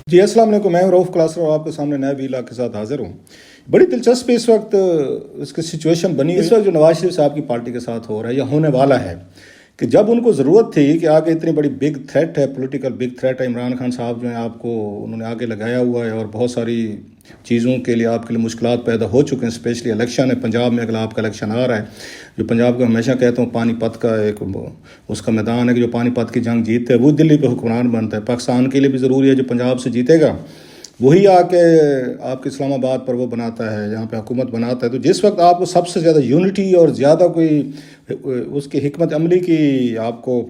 جی السلام علیکم، میں رؤف کلاسر اور آپ کے سامنے نئے ویلا کے ساتھ حاضر ہوں۔ بڑی دلچسپ اس وقت اس کی سچویشن بنی اس وقت جو نواز شریف صاحب کی پارٹی کے ساتھ ہو رہا ہے یا ہونے والا ہے کہ جب ان کو ضرورت تھی کہ آگے اتنی بڑی بگ تھریٹ ہے، پولیٹیکل بگ تھریٹ ہے، عمران خان صاحب جو ہیں آپ کو انہوں نے آگے لگایا ہوا ہے اور بہت ساری چیزوں کے لیے آپ کے لیے مشکلات پیدا ہو چکے ہیں، اسپیشلی الیکشن ہے پنجاب میں، اگر آپ کا الیکشن آ رہا ہے جو پنجاب کو ہمیشہ کہتا ہوں پانی پت کا ایک اس کا میدان ہے کہ جو پانی پت کی جنگ جیتتے ہے وہ دلی پہ حکمران بنتا ہے۔ پاکستان کے لیے بھی ضروری ہے جو پنجاب سے جیتے گا وہی آ کے آپ کے اسلام آباد پر وہ بناتا ہے، یہاں پہ حکومت بناتا ہے۔ تو جس وقت آپ کو سب سے زیادہ یونٹی اور زیادہ کوئی اس کی حکمت عملی کی آپ کو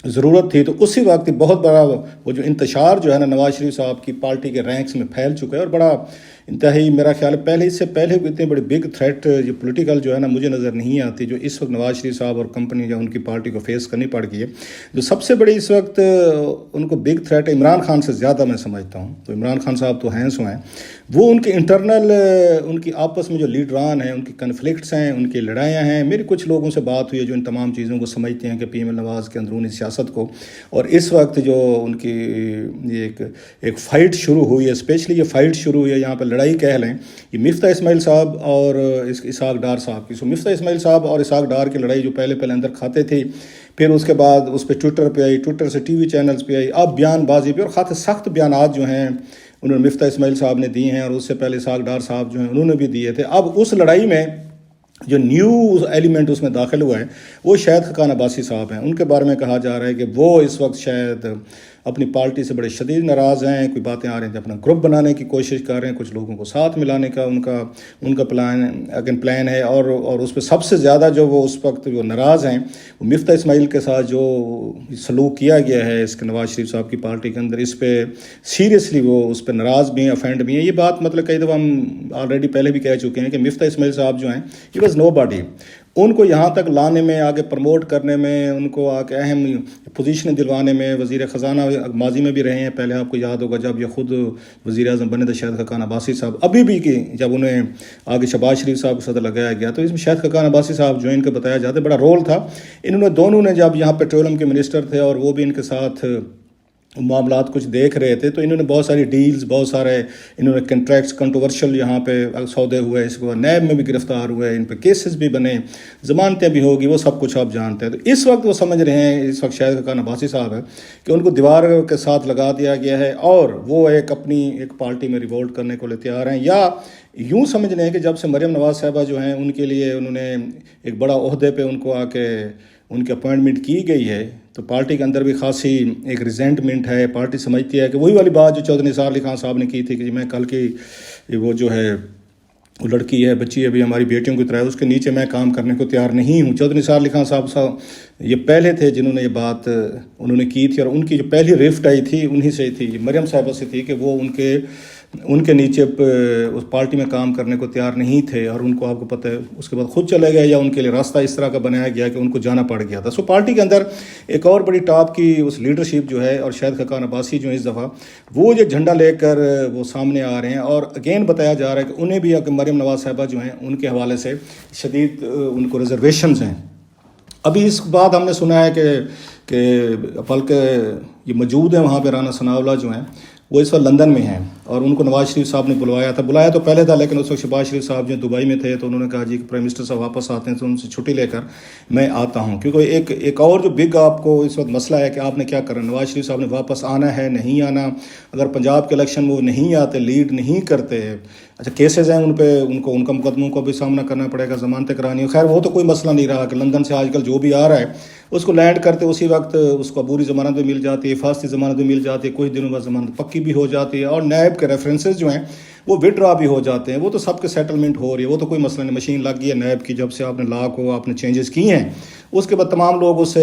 ضرورت تھی، تو اسی وقت بہت بڑا وہ جو انتشار جو ہے نا نواز شریف صاحب کی پارٹی کے رینکس میں پھیل چکا ہے اور بڑا انتہائی میرا خیال ہے پہلے اس سے پہلے اتنی بڑی بگ تھریٹ جو پولیٹیکل جو ہے نا مجھے نظر نہیں آتی جو اس وقت نواز شریف صاحب اور کمپنی جو ان کی پارٹی کو فیس کرنی پڑ گئی ہے۔ جو سب سے بڑی اس وقت ان کو بگ تھریٹ عمران خان سے زیادہ میں سمجھتا ہوں۔ تو عمران خان صاحب تو ہیں سو ہیں، وہ ان کے انٹرنل ان کی آپس میں جو لیڈران ہیں، ان کی کنفلکٹس ہیں، ان کی لڑائیاں ہیں۔ میری کچھ لوگوں سے بات ہوئی ہے جو ان تمام چیزوں کو سمجھتے ہیں کہ پی ایم نواز کے اندرونی سیاست کو، اور اس وقت جو ان کی یہ ایک فائٹ شروع ہوئی ہے، اسپیشلی یہ فائٹ شروع ہوئی ہے یہاں پہ لڑائی کہہ لیں، یہ مفتاح اسماعیل صاحب اور اسحاق ڈار صاحب کی۔ مفتاح اسماعیل صاحب اور اسحاق ڈار کی لڑائی جو پہلے اندر کھاتے تھے، پھر اس کے بعد اس پہ ٹویٹر پہ آئی، ٹویٹر سے ٹی وی چینلز پہ آئی، اب بیان بازی پہ، اور خاص سخت بیانات جو ہیں انہوں نے مفتاح اسماعیل صاحب نے دی ہیں اور اس سے پہلے اسحاق ڈار صاحب جو ہیں انہوں نے بھی دیے تھے۔ اب اس لڑائی میں جو نیو ایلیمنٹ اس میں داخل ہوا ہے وہ شاید خاقان عباسی صاحب ہیں۔ ان کے بارے میں کہا جا رہا ہے کہ وہ اس وقت شاید اپنی پارٹی سے بڑے شدید ناراض ہیں، کوئی باتیں آ رہی ہیں اپنا گروپ بنانے کی کوشش کر رہے ہیں، کچھ لوگوں کو ساتھ ملانے کا ان کا پلان ہے، اور اس پہ سب سے زیادہ جو وہ اس وقت جو ناراض ہیں وہ مفتاح اسماعیل کے ساتھ جو سلوک کیا گیا ہے اس کے نواز شریف صاحب کی پارٹی کے اندر، اس پہ سیریسلی وہ اس پہ ناراض بھی ہیں، افینڈ بھی ہیں۔ یہ بات مطلب کئی دفعہ ہم آلریڈی پہلے بھی کہہ چکے ہیں کہ مفتاح اسماعیل صاحب جو ہیں ہی واز نو باڈی، ان کو یہاں تک لانے میں، آگے پروموٹ کرنے میں، ان کو آگے اہم پوزیشنیں دلوانے میں، وزیر خزانہ ماضی میں بھی رہے ہیں، پہلے آپ کو یاد ہوگا جب یہ خود وزیر اعظم بنے تھے شاہد خاقان عباسی صاحب، ابھی بھی کہ جب انہیں آگے شہباز شریف صاحب کو صدر لگایا گیا تو اس میں شاہد خاقان عباسی صاحب جو ان کا بتایا جاتا ہے بڑا رول تھا۔ دونوں نے جب یہاں پیٹرولیم کے منسٹر تھے اور وہ بھی ان کے ساتھ معاملات کچھ دیکھ رہے تھے، تو انہوں نے بہت ساری ڈیلز، بہت سارے انہوں نے کنٹریکٹس کنٹروورشل یہاں پہ سودے ہوئے، اس کو نیب میں بھی گرفتار ہوئے، ان پہ کیسز بھی بنے، ضمانتیں بھی ہوگی، وہ سب کچھ آپ جانتے ہیں۔ تو اس وقت وہ سمجھ رہے ہیں، اس وقت شاہد خاقان عباسی صاحب ہے کہ ان کو دیوار کے ساتھ لگا دیا گیا ہے اور وہ اپنی ایک پارٹی میں ریوولٹ کرنے کو لیے تیار ہیں، یا یوں سمجھ لیں کہ جب سے مریم نواز صاحبہ جو ہیں ان کے لیے انہوں نے ایک بڑا عہدے پہ ان کو آ کے ان کی اپوائنٹمنٹ کی گئی ہے، تو پارٹی کے اندر بھی خاصی ایک ریزنٹمنٹ ہے۔ پارٹی سمجھتی ہے کہ وہی والی بات جو چودھری نثار علی خان صاحب نے کی تھی کہ میں کل کی وہ جو ہے وہ لڑکی ہے، بچی ہے، ابھی ہماری بیٹیوں کی طرح ہے، اس کے نیچے میں کام کرنے کو تیار نہیں ہوں۔ چودھری نثار علی خان صاحب یہ پہلے تھے جنہوں نے یہ بات انہوں نے کی تھی، اور ان کی جو پہلی رفٹ آئی تھی انہی سے تھی، مریم صاحبہ سے تھی کہ وہ ان کے نیچے اس پارٹی میں کام کرنے کو تیار نہیں تھے، اور ان کو آپ کو پتہ ہے اس کے بعد خود چلے گئے، یا ان کے لیے راستہ اس طرح کا بنایا گیا کہ ان کو جانا پڑ گیا تھا۔ سو پارٹی کے اندر ایک اور بڑی ٹاپ کی اس لیڈرشپ جو ہے، اور شاہد خاقان عباسی جو ہے اس دفعہ وہ جو جھنڈا لے کر وہ سامنے آ رہے ہیں، اور اگین بتایا جا رہا ہے کہ انہیں بھی مریم نواز صاحبہ جو ہیں ان کے حوالے سے شدید ان کو ریزرویشنز ہیں۔ ابھی اس بعد ہم نے سنا ہے کہ بلکہ یہ موجود ہیں وہاں پہ رانا ثناءاللہ جو ہیں وہ اس وقت لندن میں ہیں، اور ان کو نواز شریف صاحب نے بلایا تو پہلے تھا، لیکن اس وقت شہباز شریف صاحب جو دبئی میں تھے تو انہوں نے کہا جی کہ پرائم منسٹر صاحب واپس آتے ہیں تو ان سے چھٹی لے کر میں آتا ہوں، کیونکہ ایک اور جو بگ آپ کو اس وقت مسئلہ ہے کہ آپ نے کیا کرنا، نواز شریف صاحب نے واپس آنا ہے نہیں آنا، اگر پنجاب کے الیکشن وہ نہیں آتے، لیڈ نہیں کرتے، اچھا کیسز ہیں ان پہ ان کا مقدموں کو بھی سامنا کرنا پڑے گا، ضمانتیں کرانی ہے، خیر وہ تو کوئی مسئلہ نہیں رہا کہ لندن سے آج کل جو بھی آ رہا ہے اس کو لینڈ کرتے اسی وقت اس کو عبوری ضمانت بھی مل جاتی ہے، حفاظتی ضمانت بھی مل جاتی ہے، کچھ دنوں بعد ضمانت پکی بھی ہو جاتی ہے، اور نیب کے ریفرنسز جو ہیں وہ وڈرا بھی ہو جاتے ہیں، وہ تو سب کے سیٹلمنٹ ہو رہی ہے، وہ تو کوئی مسئلہ نہیں، مشین لگ گئی ہے نیب کی، جب سے آپ نے لا کو آپ نے چینجز کی ہیں اس کے بعد تمام لوگ اس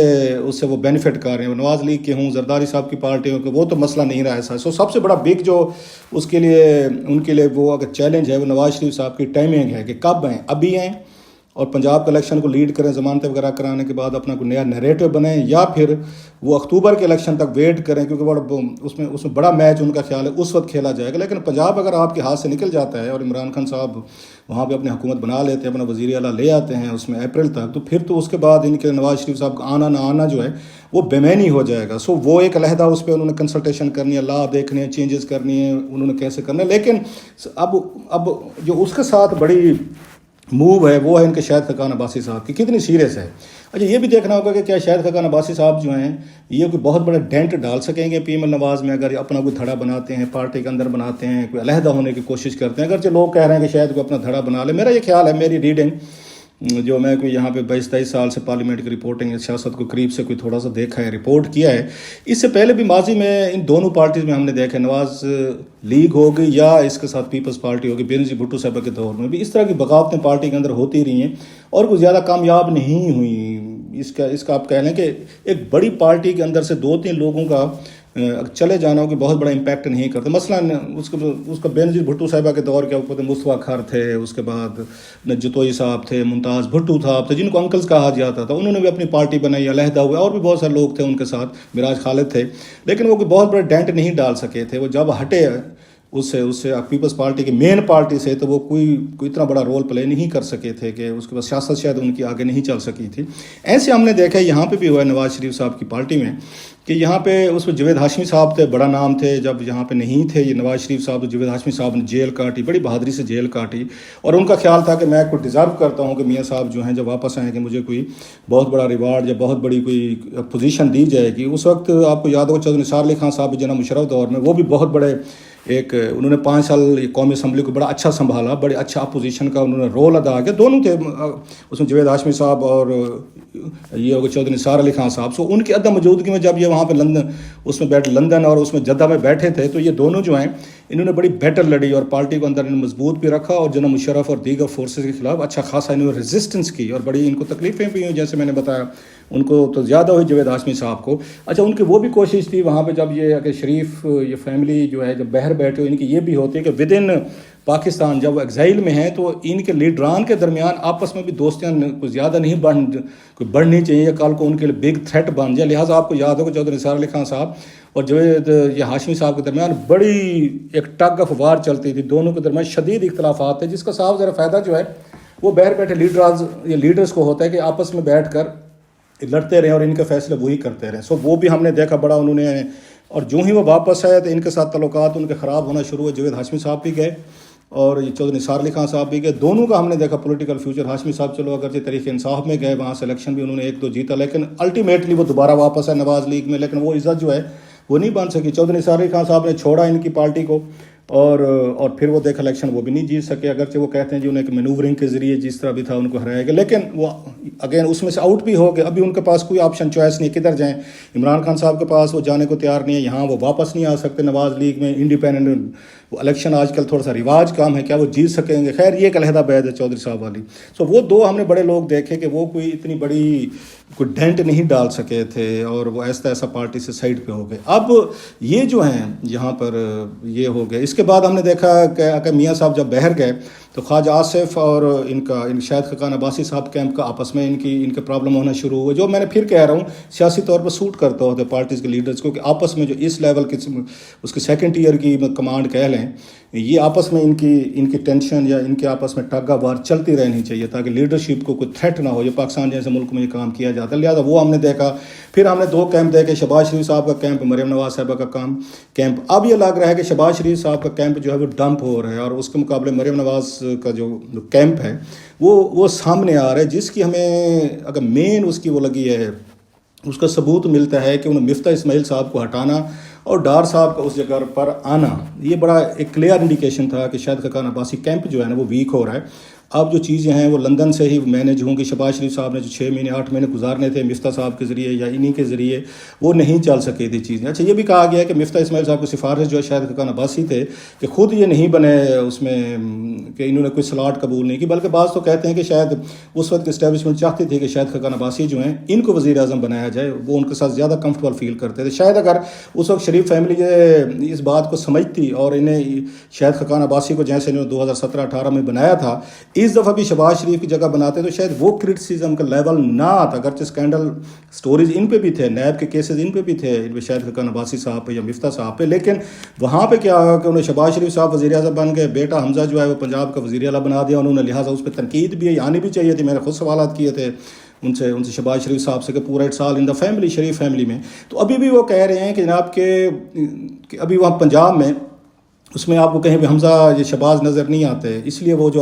سے وہ بینیفٹ کر رہے ہیں، نواز لیگ کے ہوں، زرداری صاحب کی پارٹی ہوں، کہ وہ تو مسئلہ نہیں رہا ایسا۔ سو سب سے بڑا بگ جو اس کے لیے ان کے لیے وہ اگر چیلنج ہے وہ نواز شریف صاحب کی ٹائمنگ ہے کہ کب ہیں، ابھی ہیں اور پنجاب کے الیکشن کو لیڈ کریں ضمانتیں وغیرہ کرانے کے بعد اپنا کوئی نیا نیریٹو بنیں, یا پھر وہ اکتوبر کے الیکشن تک ویٹ کریں, کیونکہ اس میں بڑا میچ ان کا خیال ہے اس وقت کھیلا جائے گا. لیکن پنجاب اگر آپ کے ہاتھ سے نکل جاتا ہے اور عمران خان صاحب وہاں پہ اپنی حکومت بنا لیتے ہیں, اپنا وزیر اعلیٰ لے آتے ہیں اس میں اپریل تک, تو پھر تو اس کے بعد ان کے نواز شریف صاحب کا آنا نہ آنا جو ہے وہ بے معنی ہو جائے گا. سو وہ ایک علیحدہ اس پہ انہوں نے کنسلٹیشن کرنی ہے, لا دیکھنی ہے, چینجز کرنی ہے, انہوں نے کیسے کرنا ہے. لیکن اب جو اس کے ساتھ بڑی موو ہے وہ ہے ان کے شاہد خاقان عباسی صاحب کی, کتنی سیریس ہے. اچھا یہ بھی دیکھنا ہوگا کہ کیا شاہد خاقان عباسی صاحب جو ہیں یہ کوئی بہت بڑا ڈینٹ ڈال سکیں گے پی ایم ایل نواز میں, اگر اپنا کوئی دھڑا بناتے ہیں, پارٹی کے اندر بناتے ہیں, کوئی علیحدہ ہونے کی کوشش کرتے ہیں. اگرچہ لوگ کہہ رہے ہیں کہ شاید کوئی اپنا دھڑا بنا لے. میرا یہ خیال ہے, میری ریڈنگ جو میں کوئی یہاں پہ 22-23 سال سے پارلیمنٹ کی رپورٹنگ سیاست کو قریب سے کوئی تھوڑا سا دیکھا ہے, رپورٹ کیا ہے. اس سے پہلے بھی ماضی میں ان دونوں پارٹیز میں ہم نے دیکھا, نواز لیگ ہوگی یا اس کے ساتھ پیپلز پارٹی ہوگی, بینظیر بھٹو صاحبہ کے دور میں بھی اس طرح کی بغاوتیں پارٹی کے اندر ہوتی رہی ہیں اور کوئی زیادہ کامیاب نہیں ہوئی. اس کا آپ کہہ لیں کہ ایک بڑی پارٹی کے اندر سے 2-3 لوگوں کا چلے جانا کہ بہت بڑا امپیکٹ نہیں کرتا. مثلا اس کا بینظیر بھٹو صاحبہ کے دور کے اوپر مصطفیٰ کھر تھے, اس کے بعد جتوئی صاحب تھے, ممتاز بھٹو صاحب تھے جن کو انکلز کہا جاتا تھا, انہوں نے بھی اپنی پارٹی بنائی, علیحدہ ہوئے, اور بھی بہت سارے لوگ تھے ان کے ساتھ, مراج خالد تھے, لیکن وہ کوئی بہت بڑے ڈینٹ نہیں ڈال سکے تھے. وہ جب ہٹے اس سے پیپلز پارٹی کی مین پارٹی سے, تو وہ کوئی اتنا بڑا رول پلے نہیں کر سکے تھے کہ اس کے بعد سیاست شاید ان کی آگے نہیں چل سکی تھی. ایسے ہم نے دیکھا یہاں پہ بھی ہوا ہے نواز شریف صاحب کی پارٹی میں کہ یہاں پہ اس میں جاوید ہاشمی صاحب تھے, بڑا نام تھے. جب یہاں پہ نہیں تھے یہ نواز شریف صاحب, تو جاوید ہاشمی صاحب نے جیل کاٹی, بڑی بہادری سے جیل کاٹی, اور ان کا خیال تھا کہ میں کوئی ڈیزرو کرتا ہوں کہ میاں صاحب جو ہیں جب واپس آئیں کہ مجھے کوئی بہت بڑا ریوارڈ یا بہت بڑی کوئی پوزیشن دی جائے گی. اس وقت آپ کو یاد ہوگا چودھری نثار علی خان صاحب جناب مشرف دور میں, وہ بھی بہت بڑے انہوں نے 5 سال قومی اسمبلی کو بڑا اچھا سنبھالا, بڑے اچھا اپوزیشن کا انہوں نے رول ادا کیا. دونوں تھے اس میں جاوید ہاشمی صاحب اور یہ ہوگا چودھری نثار علی خان صاحب. سو ان کی عدم موجودگی میں جب یہ وہاں پہ لندن اور اس میں جدہ میں بیٹھے تھے, تو یہ دونوں جو ہیں انہوں نے بڑی بیٹل لڑی اور پارٹی کو اندر انہوں نے مضبوط بھی رکھا, اور جناب مشرف اور دیگر فورسز کے خلاف اچھا خاصا انہوں نے ریزسٹنس کی, اور بڑی ان کو تکلیفیں بھی ہوئیں. جیسے میں نے بتایا ان کو تو زیادہ ہوئی جاوید ہاشمی صاحب کو. اچھا ان کی وہ بھی کوشش تھی وہاں پہ جب یہ کہ شریف یہ فیملی جو ہے جب باہر بیٹھے, ان کی یہ بھی ہوتی ہے کہ ود ان پاکستان جب وہ ایگزائل میں ہیں تو ان کے لیڈران کے درمیان آپس میں بھی دوستیاں کوئی زیادہ نہیں بڑھنی چاہیے, یا کل کو ان کے لیے بگ تھریٹ بن جائے. لہٰذا آپ کو یاد ہوگا چودھری نثار علی خان صاحب اور جاوید یہ ہاشمی صاحب کے درمیان بڑی ایک ٹگ آف وار چلتی تھی, دونوں کے درمیان شدید اختلافات تھے, جس کا صاحب ذرا فائدہ جو ہے وہ باہر بیٹھے لیڈرز کو ہوتا ہے کہ آپس میں بیٹھ کر لڑتے رہیں اور ان کے فیصلے وہی کرتے رہیں. سو وہ بھی ہم نے دیکھا بڑا انہوں نے, اور جو ہی وہ واپس آئے تو ان کے ساتھ تعلقات ان کے خراب ہونا شروع ہوئے. جاوید ہاشمی صاحب بھی گئے اور یہ چودھری نثار علی خان صاحب بھی گئے. دونوں کا ہم نے دیکھا پولیٹیکل فیوچر, ہاشمی صاحب چلو اگرچہ تحریک انصاف میں گئے, وہاں سے الیکشن بھی انہوں نے 1-2 جیتا, لیکن الٹیمیٹلی وہ دوبارہ واپس آئے نواز لیگ میں, لیکن وہ عزت جو ہے وہ نہیں بن سکی. چودھری نثار علی خان صاحب نے چھوڑا ان کی پارٹی کو, اور پھر وہ دیکھا الیکشن وہ بھی نہیں جیت سکے, اگرچہ وہ کہتے ہیں جی انہیں مینوورنگ کے ذریعے جس طرح بھی تھا ان کو ہرایا گیا, لیکن وہ اگین اس میں سے آؤٹ بھی ہو گئے. ابھی ان کے پاس کوئی آپشن چوائس نہیں, کدھر جائیں. عمران خان صاحب کے پاس وہ جانے کو تیار نہیں ہے, یہاں وہ واپس نہیں آ سکتے نواز لیگ میں. انڈیپینڈنٹ وہ الیکشن آج کل تھوڑا سا رواج کام ہے, کیا وہ جیت سکیں گے. خیر یہ ایک علیحدہ بحث ہے چودھری صاحب والی. سو وہ دو ہم نے بڑے لوگ دیکھے کہ وہ کوئی اتنی بڑی کوئی ڈینٹ نہیں ڈال سکے تھے, اور وہ ایسا پارٹی سے سائڈ پہ ہو گئے. اب یہ جو ہیں یہاں پر یہ ہو گئے. اس کے بعد ہم نے دیکھا کہ میاں صاحب جب باہر گئے تو خواجہ آصف اور ان شاہد خاقان عباسی صاحب کیمپ کا آپس میں ان کے پرابلم ہونا شروع ہوئے, جو میں نے پھر کہہ رہا ہوں سیاسی طور پر سوٹ کرتا ہوتا ہے پارٹیز کے لیڈرز کو, کہ آپس میں جو اس لیول کی اس کے سیکنڈ ایئر کی کمانڈ کہہ لیں, یہ آپس میں ان کی ٹینشن یا ان کے آپس میں ٹگ آف وار چلتی رہنی چاہیے تاکہ لیڈرشپ کو کوئی تھریٹ نہ ہو. یہ پاکستان جیسے ملک میں یہ کام کیا جاتا ہے, لہٰذا وہ ہم نے دیکھا. پھر ہم نے 2 کیمپ دیکھے, شہباز شریف صاحب کا کیمپ, مریم نواز صاحبہ کا کیمپ. اب یہ لگ رہا ہے کہ شہباز شریف صاحب کا کیمپ جو ہے وہ ڈمپ ہو رہا ہے, اور اس کے مقابلے مریم نواز کا جو کیمپ ہے وہ سامنے آ رہا ہے, جس کی ہمیں اگر مین اس کی وہ لگی ہے, اس کا ثبوت ملتا ہے کہ انہوں نے مفتاح اسماعیل صاحب کو ہٹانا اور ڈار صاحب کا اس جگہ پر آنا, یہ بڑا ایک کلیئر انڈیکیشن تھا کہ شاہد خاقان عباسی کیمپ جو ہے نا وہ ویک ہو رہا ہے. اب جو چیزیں ہیں وہ لندن سے ہی مینیج ہوں گی. شہباز شریف صاحب نے جو 6 مہینے 8 مہینے گزارنے تھے مفتاح صاحب کے ذریعے یا انہی کے ذریعے, وہ نہیں چل سکی تھی چیزیں. اچھا یہ بھی کہا گیا کہ مفتاح اسماعیل صاحب کو سفارش جو ہے شاہد خاقان عباسی تھے کہ خود یہ نہیں بنے اس میں, کہ انہوں نے کوئی سلاٹ قبول نہیں کی, بلکہ بعض تو کہتے ہیں کہ شاید اس وقت اسٹیبلشمنٹ چاہتی تھی کہ شاہد خاقان عباسی جو ہیں ان کو وزیر اعظم بنایا جائے, وہ ان کے ساتھ زیادہ کمفرٹیبل فیل کرتے تھے. شاید اگر اس وقت شریف فیملی اس بات کو سمجھتی اور انہیں شاہد خاقان عباسی کو جیسے انہوں نے 2017-18 میں بنایا تھا, اس دفعہ بھی شہباز شریف کی جگہ بناتے تو شاید وہ کرٹیسزم کا لیول نہ آتا، اگرچہ اسکینڈل سٹوریز ان پہ بھی تھے، نیب کے کیسز ان پہ بھی تھے، ان پہ شاید خاقان عباسی صاحب پہ یا مفتاح صاحب پہ، لیکن وہاں پہ کیا ہوا کہ انہیں شہباز شریف صاحب وزیر اعظم بن گئے، بیٹا حمزہ جو ہے وہ پنجاب کا وزیر اعلیٰ بنا دیا انہوں نے، لہٰذا اس پہ تنقید بھی آنی بھی چاہیے تھی، میں نے خود سوالات کیے تھے ان سے شہباز شریف صاحب سے کہ پورا اٹ سال ان دا فیملی، شریف فیملی میں، تو ابھی بھی وہ کہہ رہے ہیں کہ جناب کہ ابھی وہاں پنجاب میں اس میں آپ کو کہیں بھی حمزہ یہ شہباز نظر نہیں آتے، اس لیے وہ جو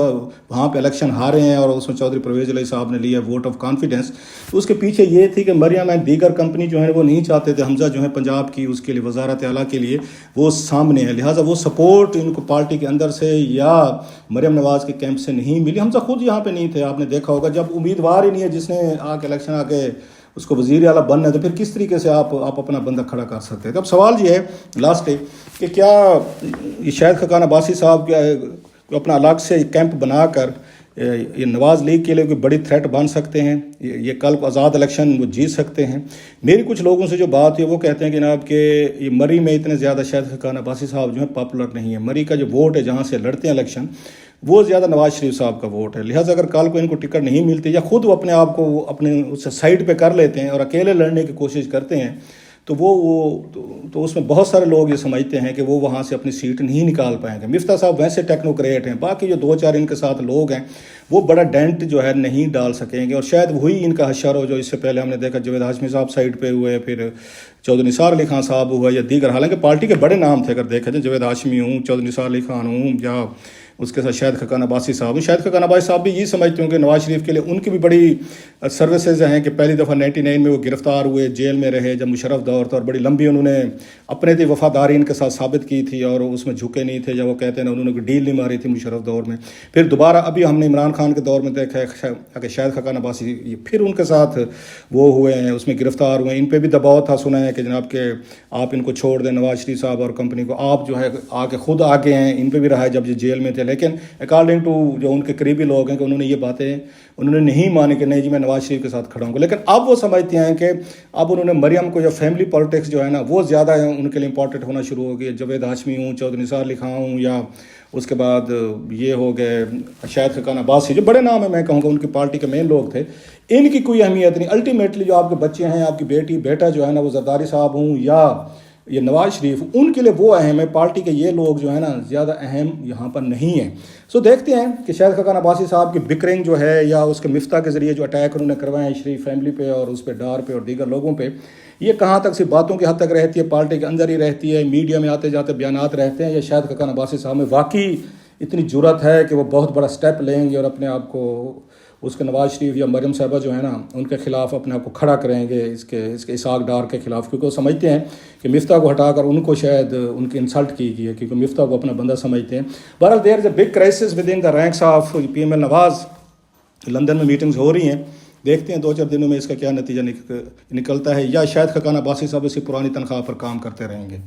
وہاں پہ الیکشن ہارے ہیں اور اس میں چودھری پرویز علیہ صاحب نے لیا ووٹ آف کانفیڈنس، تو اس کے پیچھے یہ تھی کہ مریم اینڈ دیگر کمپنی جو ہے وہ نہیں چاہتے تھے حمزہ جو ہے پنجاب کی اس کے لیے وزارت اعلیٰ کے لیے وہ سامنے ہے، لہٰذا وہ سپورٹ ان کو پارٹی کے اندر سے یا مریم نواز کے کیمپ سے نہیں ملی۔ حمزہ خود یہاں پہ نہیں تھے، آپ نے دیکھا ہوگا، جب امیدوار ہی نہیں ہے جس نے آ کے الیکشن آ کے اس کو وزیر اعلیٰ بننا ہے تو پھر کس طریقے سے آپ اپنا بندہ کھڑا کر سکتے ہیں۔ اب سوال یہ ہے لاسٹ کہ کیا یہ شاید خاقان عباسی صاحب کو اپنا الگ سے کیمپ بنا کر یہ نواز لیگ کے لیے کوئی بڑی تھریٹ بن سکتے ہیں، یہ کل کو آزاد الیکشن وہ جیت سکتے ہیں؟ میری کچھ لوگوں سے جو بات ہے وہ کہتے ہیں کہ جناب کہ یہ مری میں اتنے زیادہ شاید خاقان عباسی صاحب جو ہیں پاپولر نہیں ہے، مری کا جو ووٹ ہے جہاں سے لڑتے ہیں الیکشن وہ زیادہ نواز شریف صاحب کا ووٹ ہے، لہٰذا اگر کل کو ان کو ٹکٹ نہیں ملتی یا خود وہ اپنے آپ کو اپنے اس سے سائڈ پہ کر لیتے ہیں اور اکیلے لڑنے کی کوشش کرتے ہیں تو تو اس میں بہت سارے لوگ یہ سمجھتے ہیں کہ وہ وہاں سے اپنی سیٹ نہیں نکال پائیں گے۔ مفتاح صاحب ویسے ٹیکنوکریٹ ہیں، باقی جو 2-4 ان کے ساتھ لوگ ہیں وہ بڑا ڈینٹ جو ہے نہیں ڈال سکیں گے، اور شاید وہی ان کا حشر ہو جو اس سے پہلے ہم نے دیکھا جاوید ہاشمی صاحب سائڈ پہ ہوئے، پھر چودھری نثار علی خان صاحب ہوئے یا دیگر، حالانکہ پارٹی کے بڑے نام تھے، اگر دیکھا جائے جاوید ہاشمی ہوں، چودھری نثار علی خان ہوں یا اس کے ساتھ شاید خاقان عباسی صاحب ہوں۔ شاید خاقان عباسی صاحب بھی یہ سمجھتے ہوں کہ نواز شریف کے لیے ان کی بھی بڑی سروسز ہیں کہ پہلی دفعہ 99 میں وہ گرفتار ہوئے، جیل میں رہے جب مشرف دور تھا، اور بڑی لمبی انہوں نے اپنے تی وفاداری ان کے ساتھ ثابت کی تھی اور اس میں جھکے نہیں تھے، جب وہ کہتے ہیں انہوں نے کوئی ڈیل نہیں ماری تھی مشرف دور میں۔ پھر دوبارہ ابھی ہم نے عمران خان کے دور میں دیکھا ہے کہ شاید خاقان عباسی پھر ان کے ساتھ وہ ہوئے ہیں، اس میں گرفتار ہوئے ہیں، ان پہ بھی دباؤ تھا، سنا ہے کہ جناب کہ آپ ان کو چھوڑ دیں نواز شریف صاحب اور کمپنی کو، آپ جو ہے آگے خود آگے ہیں، ان پہ بھی رہا ہے جب یہ جیل میں تھے، لیکن اکارڈنگ ٹو جو ان کے قریبی لوگ ہیں کہ انہوں نے یہ باتیں انہوں نے نہیں مانی کہ نہیں جی میں نواز شریف کے ساتھ کھڑا ہوں گا، لیکن اب وہ سمجھتے ہیں کہ اب انہوں نے مریم کو جو فیملی پالیٹکس جو ہے نا وہ زیادہ ان کے لیے امپورٹنٹ ہونا شروع ہو گئی، جاوید ہاشمی ہوں، چودھری نثار علی خان ہوں، یا اس کے بعد یہ ہو گئے شاید خاقان عباسی، جو بڑے نام ہیں، میں کہوں گا ان کی پارٹی کے مین لوگ تھے، ان کی کوئی اہمیت نہیں۔ الٹیمیٹلی جو آپ کے بچے ہیں، آپ کی بیٹی بیٹا جو ہے نا وہ زرداری صاحب ہوں یا یہ نواز شریف، ان کے لیے وہ اہم ہے، پارٹی کے یہ لوگ جو ہے نا زیادہ اہم یہاں پر نہیں ہیں۔ سو دیکھتے ہیں کہ شاید خاقان عباسی صاحب کی بکرنگ جو ہے یا اس کے مفتاح کے ذریعے جو اٹیک انہوں نے کروائے ہیں شریف فیملی پہ اور اس پہ ڈار پہ اور دیگر لوگوں پہ، یہ کہاں تک صرف باتوں کی حد تک رہتی ہے، پارٹی کے اندر ہی رہتی ہے، میڈیا میں آتے جاتے بیانات رہتے ہیں، یا شاید خاقان عباسی صاحب میں واقعی اتنی جرت ہے کہ وہ بہت بڑا سٹیپ لیں گے اور اپنے آپ کو اس کے نواز شریف یا مریم صاحبہ جو ہے نا ان کے خلاف اپنے آپ کو کھڑا کریں گے اس کے اسحاق ڈار کے خلاف، کیونکہ وہ سمجھتے ہیں کہ مفتاح کو ہٹا کر ان کو شاید ان کی انسلٹ کی گئی ہے، کیونکہ مفتاح کو اپنا بندہ سمجھتے ہیں۔ بہرحال there is a big crisis within the ranks of P M L Nawaz, London میں میٹنگز ہو رہی ہیں، دیکھتے ہیں 2-4 دنوں میں اس کا کیا نتیجہ نکلتا ہے، یا شاید خاقان عباسی صاحب اسی پرانی تنخواہ پر کام کرتے رہیں گے۔